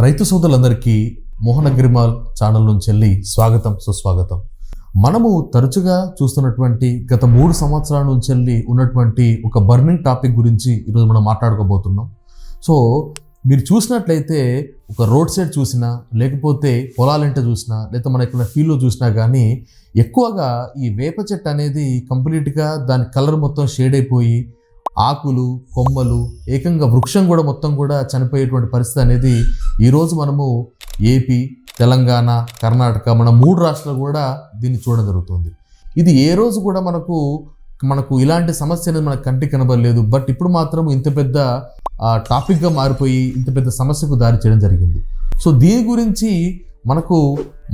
రైతు సోదరులందరికీ Mohan agri mall channel నుంచి వెళ్ళి స్వాగతం సుస్వాగతం. మనము తరచుగా చూస్తున్నటువంటి గత 3 సంవత్సరాల నుంచి వెళ్ళి ఉన్నటువంటి ఒక బర్నింగ్ టాపిక్ గురించి ఈరోజు మనం మాట్లాడుకోబోతున్నాం. సో మీరు చూసినట్లయితే ఒక రోడ్ సైడ్ చూసినా, లేకపోతే పొలాలంటే చూసినా, లేకపోతే మన ఇక్కడ ఫీల్డ్లో చూసినా కానీ ఎక్కువగా ఈ వేప చెట్టు అనేది కంప్లీట్గా దాని కలర్ మొత్తం షేడ్ అయిపోయి ఆకులు, కొమ్మలు, ఏకంగా వృక్షం కూడా మొత్తం కూడా చనిపోయేటువంటి పరిస్థితి అనేది ఈరోజు మనము ఏపీ, తెలంగాణ, కర్ణాటక మన 3 రాష్ట్రాలు కూడా దీన్ని చూడడం జరుగుతుంది. ఇది ఏ రోజు కూడా మనకు ఇలాంటి సమస్య అనేది మనకు కంటికి కనబడలేదు. బట్ ఇప్పుడు మాత్రం ఇంత పెద్ద టాపిక్గా మారిపోయి ఇంత పెద్ద సమస్యకు దారి చేయడం జరిగింది. సో దీని గురించి మనకు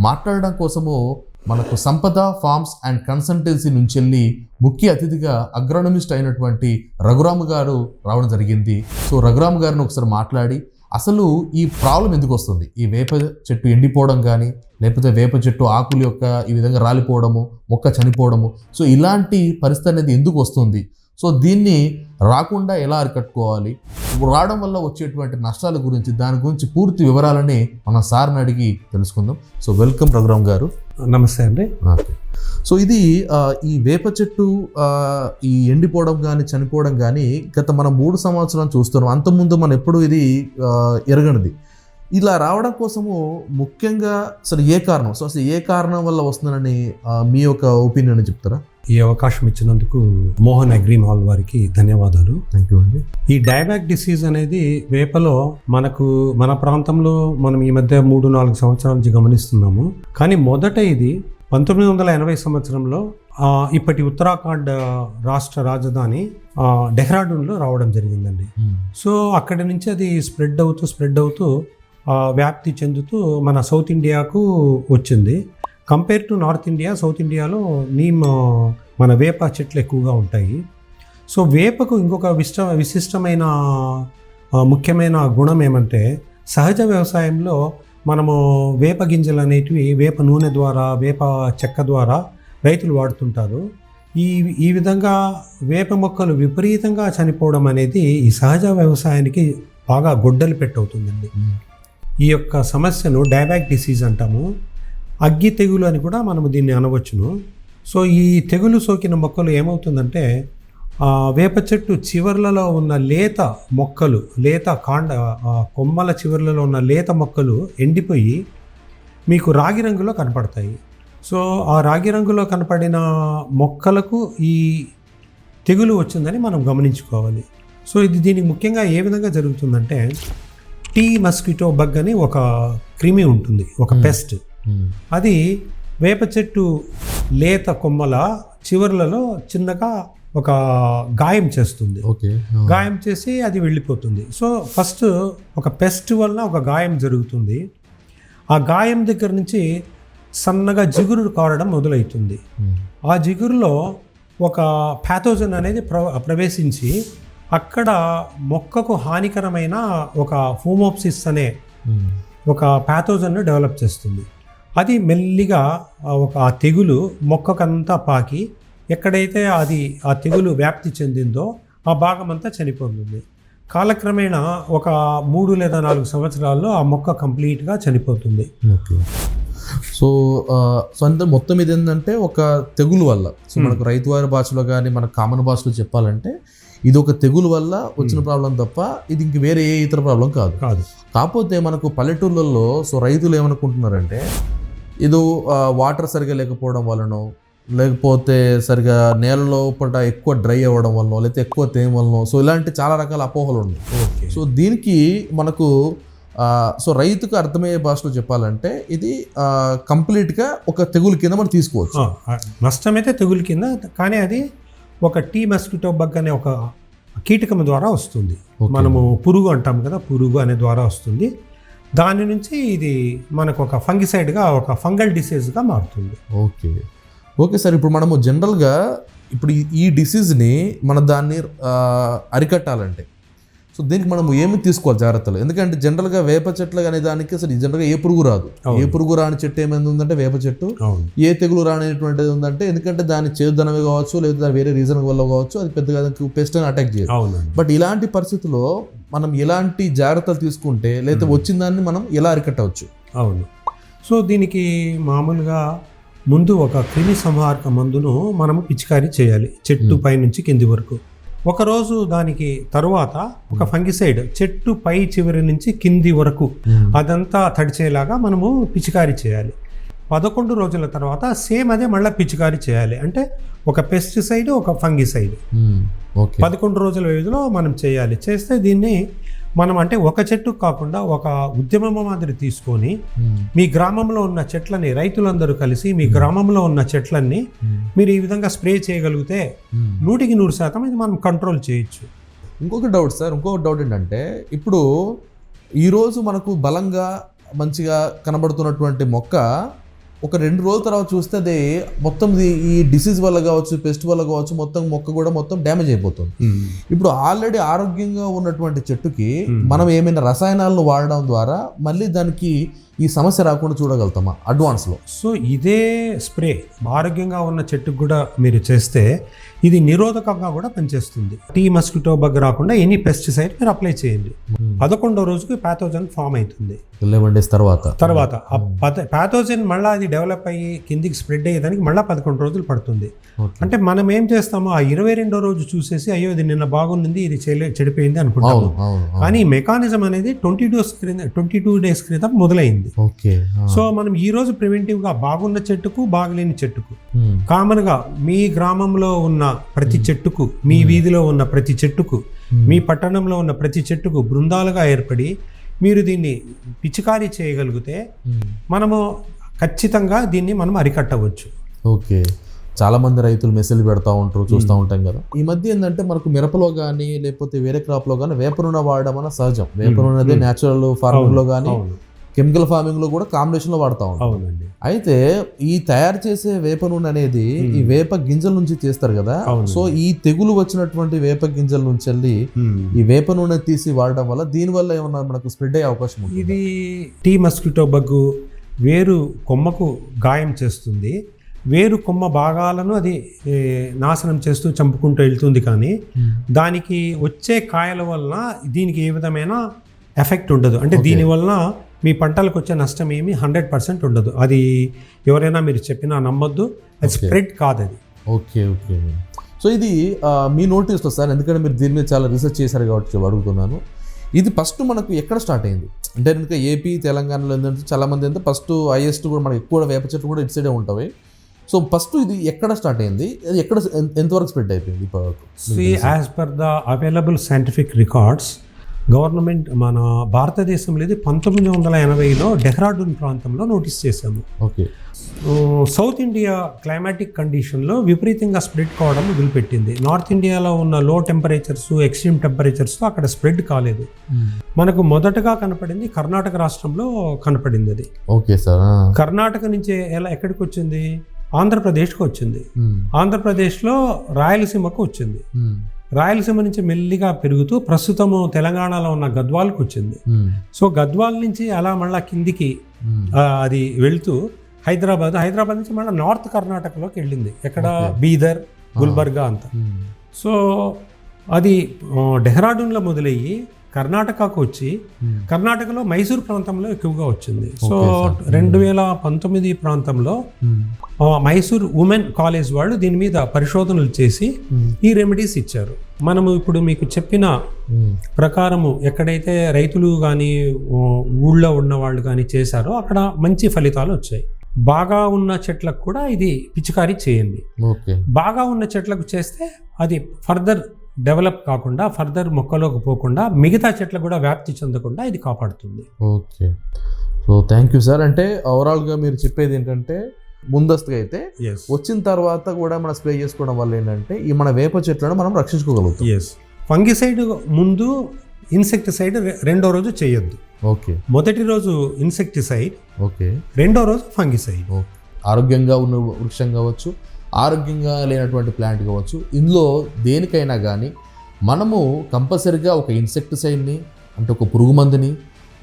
మాట్లాడడం కోసము మనకు సంపద ఫార్మ్స్ అండ్ కన్సల్టెన్సీ నుంచి వెళ్ళి ముఖ్య అతిథిగా అగ్రోనమిస్ట్ అయినటువంటి రఘురామ్ గారు రావడం జరిగింది. సో రఘురామ్ గారిని ఒకసారి మాట్లాడి అసలు ఈ ప్రాబ్లం ఎందుకు వస్తుంది, ఈ వేప చెట్టు ఎండిపోవడం కానీ, లేకపోతే వేప చెట్టు ఆకులు యొక్క ఈ విధంగా రాలిపోవడము, మొక్క చనిపోవడము, సో ఇలాంటి పరిస్థితి అనేది ఎందుకు వస్తుంది, సో దీన్ని రాకుండా ఎలా అరికట్టుకోవాలి, రావడం వల్ల వచ్చేటువంటి నష్టాల గురించి, దాని గురించి పూర్తి వివరాలని మన సార్ని అడిగి తెలుసుకుందాం. సో వెల్కమ్ రఘురామ్ గారు. నమస్తే అండి. ఓకే. సో ఇది ఈ వేప చెట్టు ఈ ఎండిపోవడం కానీ చనిపోవడం కానీ గత మనం 3 సంవత్సరాలు చూస్తున్నాం. అంతకుముందు మనం ఎప్పుడు ఇది ఎరగనిది. ఇలా రావడం కోసము ముఖ్యంగా అసలు ఏ కారణం, సో అసలు ఏ కారణం వల్ల వస్తుందని మీ యొక్క ఒపీనియన్ చెప్తారా? ఈ అవకాశం ఇచ్చినందుకు మోహన్ అగ్రిమాల్ వారికి ధన్యవాదాలు. థ్యాంక్ యూ అండి. ఈ డైబ్యాక్ డిసీజ్ అనేది వేపలో మన ప్రాంతంలో మనం ఈ మధ్య 3-4 సంవత్సరాల నుంచి గమనిస్తున్నాము. కానీ మొదట ఇది 1980 సంవత్సరంలో ఇప్పటి ఉత్తరాఖండ్ రాష్ట్ర రాజధాని డెహ్రాడూన్లో రావడం జరిగిందండి. సో అక్కడి నుంచి అది స్ప్రెడ్ అవుతూ వ్యాప్తి చెందుతూ మన సౌత్ ఇండియాకు వచ్చింది. Compare to north India, south ఇండియాలో మన వేప చెట్లు ఎక్కువగా ఉంటాయి. సో వేపకు ఇంకొక విశిష్టమైన ముఖ్యమైన గుణం ఏమంటే, సహజ వ్యవసాయంలో మనము వేప గింజలు అనేటివి వేప నూనె ద్వారా, వేప చెక్క ద్వారా రైతులు వాడుతుంటారు. ఈ విధంగా వేప మొక్కలు విపరీతంగా చనిపోవడం అనేది ఈ సహజ వ్యవసాయానికి బాగా గొడ్డలి పెట్టవుతుందండి. ఈ యొక్క సమస్యను డైబ్యాక్ డిసీజ్ అంటాము. అగ్గి తెగులు అని కూడా మనము దీన్ని అనవచ్చును. సో ఈ తెగులు సోకిన మొక్కలు ఏమవుతుందంటే, వేప చెట్టు చివర్లలో ఉన్న లేత మొక్కలు, లేత కొమ్మల చివర్లలో ఉన్న లేత మొక్కలు ఎండిపోయి మీకు రాగి రంగులో కనపడతాయి. సో ఆ రాగి రంగులో కనపడిన మొక్కలకు ఈ తెగులు వచ్చిందని మనం గమనించుకోవాలి. సో దీనికి ముఖ్యంగా ఏ విధంగా జరుగుతుందంటే, టీ మస్కిటో బగ్ అని ఒక క్రిమి ఉంటుంది, ఒక పెస్ట్. అది వేప చెట్టు లేత కొమ్మల చివర్లలో చిన్నగా ఒక గాయం చేస్తుంది. గాయం చేసి అది వెళ్ళిపోతుంది. సో ఫస్ట్ ఒక పెస్ట్ వలన ఒక గాయం జరుగుతుంది. ఆ గాయం దగ్గర నుంచి సన్నగా జిగురు కారడం మొదలవుతుంది. ఆ జిగురులో ఒక ప్యాథోజన్ అనేది ప్రవేశించి అక్కడ మొక్కకు హానికరమైన ఒక ఫోమోప్సిస్ అనే ఒక ప్యాథోజన్ను డెవలప్ చేస్తుంది. అది మెల్లిగా ఆ తెగులు మొక్కకంతా పాకి ఎక్కడైతే ఆ తెగులు వ్యాప్తి చెందిందో ఆ భాగం అంతా చనిపోతుంది. కాలక్రమేణా ఒక 3 లేదా 4 సంవత్సరాల్లో ఆ మొక్క కంప్లీట్గా చనిపోతుంది. సో అంటే మొత్తం ఇది ఏంటంటే ఒక తెగులు వల్ల, సో మనకు రైతువారి భాషలో కానీ మన కామన్ భాషలో చెప్పాలంటే ఇది ఒక తెగులు వల్ల వచ్చిన ప్రాబ్లం తప్ప ఇది ఇంక వేరే ఏ ఇతర ప్రాబ్లం కాదు. కాకపోతే మనకు పల్లెటూళ్ళల్లో సో రైతులు ఏమనుకుంటున్నారంటే, ఇది వాటర్ సరిగా లేకపోవడం వలనో, లేకపోతే సరిగా నేలలో ఎక్కువ డ్రై అవ్వడం వలనో, లేకపోతే ఎక్కువ తేమ వలనో, సో ఇలాంటి చాలా రకాల అపోహలు ఉన్నాయి. సో దీనికి మనకు సో రైతుకు అర్థమయ్యే భాషలో చెప్పాలంటే ఇది కంప్లీట్గా ఒక తెగులు కింద మనం తీసుకోవచ్చు. నష్టమైతే తెగులు కింద, కానీ అది ఒక టీ మస్కిటో బగ్ అనే ఒక కీటకం ద్వారా వస్తుంది. మనము పురుగు అంటాం కదా, పురుగు అనే ద్వారా వస్తుంది. దాని నుంచి ఇది మనకు ఒక ఫంగిసైడ్గా, ఒక ఫంగల్ డిసీజ్గా మారుతుంది. Okay sir. ఇప్పుడు మనము జనరల్గా ఇప్పుడు ఈ డిసీజ్ని దాన్ని అరికట్టాలంటే సో దీనికి మనం ఏమి తీసుకోవాలి జాగ్రత్తలు? ఎందుకంటే జనరల్గా వేప చెట్లు అనే దానికి అసలు జనరల్గా ఏ పురుగు రాదు. ఏ పురుగు రాని చెట్టు ఏమైంది ఉందంటే వేప చెట్టు. ఏ తెగులు రానిటువంటిది ఉందంటే, ఎందుకంటే దాని చేదుదనమే కావచ్చు, లేదా వేరే రీజన్ వల్ల కావచ్చు, అది పెద్దగా పెస్ట్ అని అటాక్ చేయదు. బట్ ఇలాంటి పరిస్థితుల్లో మనం ఎలాంటి జాగ్రత్తలు తీసుకుంటే లేదా వచ్చిన దాన్ని మనం ఎలా అరికట్టవచ్చు? అవును. సో దీనికి మామూలుగా ముందు ఒక క్రిమి సంహారక మందును మనము పిచికారీ చేయాలి చెట్టు పై నుంచి కింది వరకు. ఒకరోజు దానికి తరువాత ఒక ఫంగిసైడ్ చెట్టు పై చివరి నుంచి కింది వరకు అదంతా తడిచేలాగా మనము పిచికారీ చేయాలి. 11 రోజుల తర్వాత సేమ్ అదే మళ్ళీ పిచికారీ చేయాలి. అంటే ఒక పెస్టిసైడ్ ఒక ఫంగిసైడ్ 11 రోజుల వ్యవధిలో మనం చేయాలి. చేస్తే దీన్ని మనం అంటే ఒక చెట్టు కాకుండా ఒక ఉద్యమం మాదిరి తీసుకొని మీ గ్రామంలో ఉన్న చెట్లని రైతులందరూ కలిసి మీ గ్రామంలో ఉన్న చెట్లన్నీ మీరు ఈ విధంగా స్ప్రే చేయగలిగితే 100% ఇది మనం కంట్రోల్ చేయొచ్చు. ఇంకొక డౌట్ సార్, ఇంకొక డౌట్ ఏంటంటే ఇప్పుడు ఈరోజు మనకు బలంగా మంచిగా కనబడుతున్నటువంటి మొక్క ఒక 2 రోజుల తర్వాత చూస్తే అది మొత్తం ఈ డిసీజ్ వల్ల కావచ్చు, పెస్ట్ వల్ల కావచ్చు, మొత్తం మొక్క కూడా మొత్తం డ్యామేజ్ అయిపోతుంది. ఇప్పుడు ఆల్రెడీ ఆరోగ్యంగా ఉన్నటువంటి చెట్టుకి మనం ఏమైనా రసాయనాలను వాడడం ద్వారా మళ్ళీ దానికి ఈ సమస్య రాకుండా చూడగలుగుతామా అడ్వాన్స్లో? సో ఇదే స్ప్రే ఆరోగ్యంగా ఉన్న చెట్టుకు కూడా మీరు చేస్తే ఇది నిరోధకంగా కూడా పనిచేస్తుంది. టీ మస్కిటో బగ్ రాకుండా ఎనీ పెస్టిసైడ్ మీరు అప్లై చేయండి. 11వ రోజుకి ప్యాథోజన్ ఫామ్ అవుతుంది. 11 days తర్వాత ప్యాథోజన్ మళ్ళీ అది డెవలప్ అయ్యి కిందికి స్ప్రెడ్ అయ్యేదానికి మళ్ళీ 11 రోజులు పడుతుంది. అంటే మనం ఏం చేస్తామో ఆ 22వ రోజు చూసేసి అయ్యో ఇది నిన్న బాగుంది ఇది చెడిపోయింది అనుకుంటాము. కానీ మెకానిజం అనేది 22 days క్రితం మొదలైంది. సో మనం ఈ రోజు ప్రివెంటివ్ గా బాగున్న చెట్టుకు బాగలేని చెట్టుకు కామన్ గా మీ గ్రామంలో ఉన్న ప్రతి చెట్టుకు, మీ వీధిలో ఉన్న ప్రతి చెట్టుకు, మీ పట్టణంలో ఉన్న ప్రతి చెట్టుకు బృందాలుగా ఏర్పడి మీరు దీన్ని పిచికారీ చేయగలిగితే మనము ఖచ్చితంగా దీన్ని మనం అరికట్టవచ్చు. ఓకే, చాలా మంది రైతులు మెసేజ్ పెడతా ఉంటారు, చూస్తూ ఉంటాం కదా. ఈ మధ్య ఏంటంటే మనకు మిరపలో కానీ లేకపోతే వేరే క్రాప్ లో కానీ వేప నూనె వాడడం అన్న సహజం. వేప నూనె అనేది న్యాచురల్ ఫార్మింగ్ లో కానీ కెమికల్ ఫార్మింగ్ లో కూడా కాంబినేషన్ లో వాడుతూ ఉంటాం. అయితే ఈ తయారు చేసే వేప నూనె అనేది ఈ వేప గింజల నుంచి చేస్తారు కదా. సో ఈ తెగులు వచ్చినటువంటి వేప గింజల నుంచి వెళ్ళి ఈ వేప నూనె తీసి వాడడం వల్ల దీని వల్ల ఏమన్నా మనకు స్ప్రెడ్ అయ్యే అవకాశం ఉంది? ఇది టీ మస్కిటో బగ్గు వేరు కొమ్మకు గాయం చేస్తుంది. వేరు కొమ్మ భాగాలను అది నాశనం చేస్తూ చంపుకుంటూ వెళ్తుంది. కానీ దానికి వచ్చే కాయల వలన దీనికి ఏ విధమైన ఎఫెక్ట్ ఉండదు. అంటే దీనివల్ల మీ పంటలకు వచ్చే నష్టం ఏమి 100% ఉండదు. అది ఎవరైనా మీరు చెప్పినా నమ్మొద్దు, అది స్ప్రెడ్ కాదు అది. ఓకే. సో ఇది మీ నోటీస్లో సార్, ఎందుకంటే మీరు దీని మీద చాలా రీసెర్చ్ చేశారు కాబట్టి అడుగుతున్నాను. ఇది ఫస్ట్ మనకు ఎక్కడ స్టార్ట్ అయింది అంటే ఇంకా ఏపీ తెలంగాణలో ఏంటంటే చాలామంది అంటే ఫస్ట్ హైయెస్ట్ కూడా మనకి ఎక్కువ వేప చెట్లు కూడా ఇటు సైడే ఉంటాయి. సో ఫస్ట్ ఇది ఎక్కడ స్టార్ట్ అయింది, అది ఎక్కడ ఎంతవరకు స్ప్రెడ్ అయిపోయింది ఇప్పటివరకు? As per the available scientific records government మన భారతదేశంలో ఇది 1980లో డెహ్రాడూన్ ప్రాంతంలో నోటీస్ చేశాము. ఓకే. సౌత్ ఇండియా క్లైమాటిక్ కండిషన్లో విపరీతంగా స్ప్రెడ్ కావడం మొదలుపెట్టింది. నార్త్ ఇండియాలో ఉన్న లో టెంపరేచర్స్, ఎక్స్ట్రీమ్ టెంపరేచర్స్తో అక్కడ స్ప్రెడ్ కాలేదు. మనకు మొదటగా కనపడింది కర్ణాటక రాష్ట్రంలో కనపడింది అది. Okay sir. కర్ణాటక నుంచి ఎక్కడికి వచ్చింది? ఆంధ్రప్రదేశ్కి వచ్చింది. ఆంధ్రప్రదేశ్లో రాయలసీమకు వచ్చింది. రాయలసీమ నుంచి మెల్లిగా పెరుగుతూ ప్రస్తుతము తెలంగాణలో ఉన్న గద్వాల్కి వచ్చింది. సో గద్వాల్ నుంచి అలా మళ్ళా కిందికి అది వెళ్తూ హైదరాబాద్ నుంచి మళ్ళీ నార్త్ కర్ణాటకలోకి వెళ్ళింది. ఎక్కడ? బీదర్, గుల్బర్గా అంతా. సో అది డెహ్రాడూన్లో మొదలయ్యి కర్ణాటకకు వచ్చి కర్ణాటకలో మైసూర్ ప్రాంతంలో ఎక్కువగా వచ్చింది. సో 2019 ప్రాంతంలో మైసూర్ ఉమెన్ కాలేజ్ వాళ్ళు దీని మీద పరిశోధనలు చేసి ఈ రెమెడీస్ ఇచ్చారు. మనము ఇప్పుడు మీకు చెప్పిన ప్రకారము ఎక్కడైతే రైతులు కానీ ఊళ్ళో ఉన్న వాళ్ళు కానీ చేశారో అక్కడ మంచి ఫలితాలు వచ్చాయి. బాగా ఉన్న చెట్లకు కూడా ఇది పిచికారీ చేయండి. బాగా ఉన్న చెట్లకు చేస్తే అది ఫర్దర్ డెవలప్ కాకుండా, ఫర్దర్ మొక్కలోకి పోకుండా మిగతా చెట్లు కూడా వ్యాప్తి చెందకుండా ఇది కాపాడుతుంది. Okay. So thank you sir. అంటే ఓవరాల్గా మీరు చెప్పేది ఏంటంటే ముందస్తుగా అయితే వచ్చిన తర్వాత కూడా మనం స్ప్రే చేసుకోవడం వల్ల ఏంటంటే ఈ మన వేప చెట్లను మనం రక్షించుకోగలుగుతాం. ఫంగిసైడ్ ముందు, ఇన్సెక్టిసైడ్ 2వ రోజు చేయొద్దు. ఓకే. మొదటి రోజు ఇన్సెక్టిసైడ్, ఓకే, 2వ రోజు ఫంగిసైడ్. ఆరోగ్యంగా ఉన్న వృక్షం కావచ్చు, ఆరోగ్యంగా లేనటువంటి ప్లాంట్ కావచ్చు, ఇందులో దేనికైనా కానీ మనము కంపల్సరీగా ఒక ఇన్సెక్టిసైడ్ని అంటే ఒక పురుగు మందుని,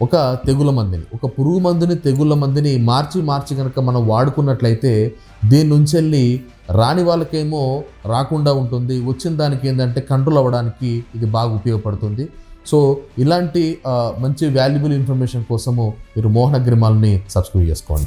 ఒక తెగుల మందుని, ఒక పురుగు మందుని, తెగుళ్ళ మందుని మార్చి కనుక మనం వాడుకున్నట్లయితే దీని నుంచి వెళ్ళి రాని వాళ్ళకేమో రాకుండా ఉంటుంది, వచ్చిన దానికి ఏంటంటే కంట్రోల్ అవ్వడానికి ఇది బాగా ఉపయోగపడుతుంది. సో ఇలాంటి మంచి వాల్యుబుల్ ఇన్ఫర్మేషన్ కోసము మీరు మోహన్ అగ్రిమాల్ని సబ్స్క్రైబ్ చేసుకోండి.